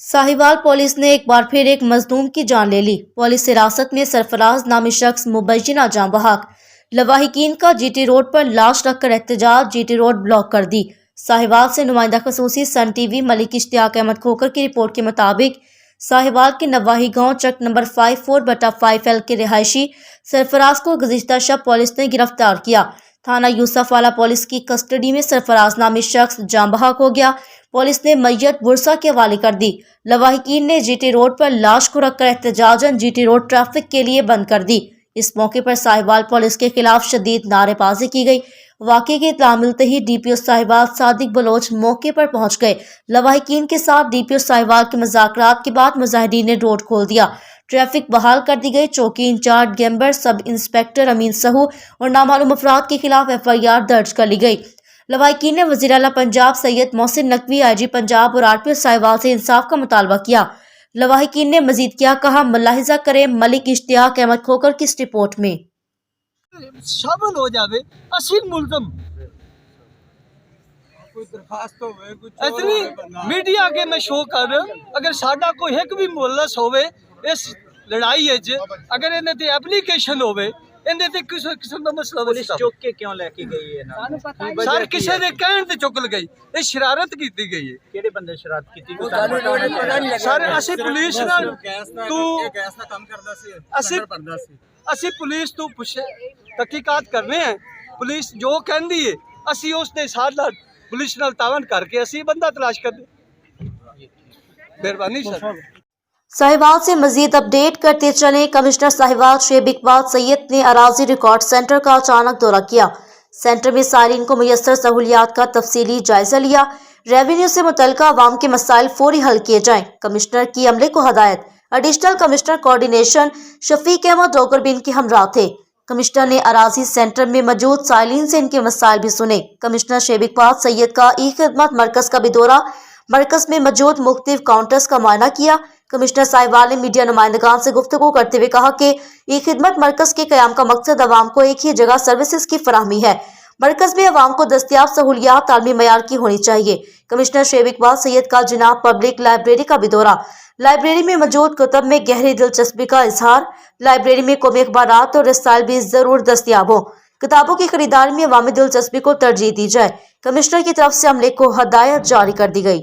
Sahiwal police ने एक बार फिर एक मजलूम की जान ले ली। पुलिस हिरासत में सरफराज नामी शख्स मुबैना जाँ बहक। लवाहिकीन का जीटी रोड पर लाश रखकर एहतजाज, जीटी रोड ब्लॉक कर दी। साहिवाल से नुमाइंदा खसूसी सन टीवी मलिक इश्तियाक अहमद खोकर की रिपोर्ट के मुताबिक साहिवाल के नवाही गांव चक नंबर 54/5L के रिहायशी सरफराज को गुज़िश्ता शब पुलिस ने गिरफ्तार किया। थाना यूसुफ वाला पुलिस की कस्टडी में सरफराज नामी शख्स जाँ बहक हो गया। पुलिस ने मैयत बुरसा के हवाले कर दी। लवाहिकीन ने जीटी रोड पर लाश को रखकर एहतजाजन जीटी रोड ट्रैफिक के लिए बंद कर दी। इस मौके पर साहिवाल पुलिस के खिलाफ शदीद नारेबाजी की गई। वाक़े की इत्तला मिलते ही डीपीओ साहिवाल सादिक बलोच मौके पर पहुंच गए। लवाहिकीन के साथ डीपीओ साहिवाल के मुज़ाकरात के बाद मुजाहिदीन ने रोड खोल दिया। ट्रैफिक बहाल कर दी गई। चौकी इंचार्ज गैम्बर सब इंस्पेक्टर अमीन सहू और नामालूम अफराद के खिलाफ FIR दर्ज कर ली गई। लवाहिकीन ने वज़ीर आला पंजाब सैयद मोहसिन नकवी, IG पंजाब और RPO साहिवाल से इंसाफ का मुतालबा किया। लवाहिकीन ने मजीद क्या कहा, मुलाहिजा करें मलिक इश्तियाक अहमद खोकर की इस रिपोर्ट में। शामिल हो जावे असील मुल्ज़म इतनी मीडिया के मैं शो कर अगर साडा कोई एक भी मुल्लस होवे इस लड़ाई अगर इन्हें ते एप्लीकेशन होवे इन्हें ते किसी का मसला पुलिस चुक के क्यों लेके गई है ना सर किसी ने कहण ते चुक गई ये शरारत की गई है केड़े बंदे शरारत की सर असी पुलिस नाल तू असी पुलिस तू पुछे तहकीकात कर रहे हैं पुलिस जो कहती है असी उसके साथ पुलिस नाल तावन करके असी बंदा तलाश कर दे। मेहरबानी सर। साहिवाल से मजीद अपडेट करते चले। कमिश्नर साहिवाल शेब इकबाल सैयद ने अराजी रिकॉर्ड सेंटर का अचानक दौरा किया। सेंटर में सारीन को मुयस्सर सहूलियात का तफसीली जायजा लिया। रेवेन्यू से मुतल्लिका अवाम के मसाइल फौरी हल किए जाएं। कमिश्नर की अमले को हदायत। Additional commissioner coordination Shafiq Ahmed रोकर भी इनके हमरा थे। कमिश्नर ने अराजी सेंटर में मौजूद साइलिन से इनके मसाइल भी सुने। कमिश्नर शेब इकबाल सैयद का ई-खिदमत मरकज का भी दौरा, मरकज में मौजूद मुख्तलिफ काउंटर्स का मुआयना किया। कमिश्नर साहिवाल ने मीडिया नुमाइंदगान से गुफ्तगू करते हुए कहा कि ई-खिदमत मरकज के क़याम का मकसद अवाम को एक ही जगह सर्विसेज की फराहमी है। मरकज में अवाम को दस्तियाब सहूलियात आलमी मयार की होनी चाहिए। कमिश्नर शेब इकबाल सैयद का जनाब पब्लिक लाइब्रेरी का भी दौरा, लाइब्रेरी में मौजूद कुतब में गहरी दिलचस्पी का इजहार। लाइब्रेरी में कौमी अखबारात और रसाइल भी जरूर दस्तियाब हो। किताबों की खरीदारी में अवामी दिलचस्पी को तरजीह दी जाए। कमिश्नर की तरफ से अमले को हदायत जारी कर दी गई।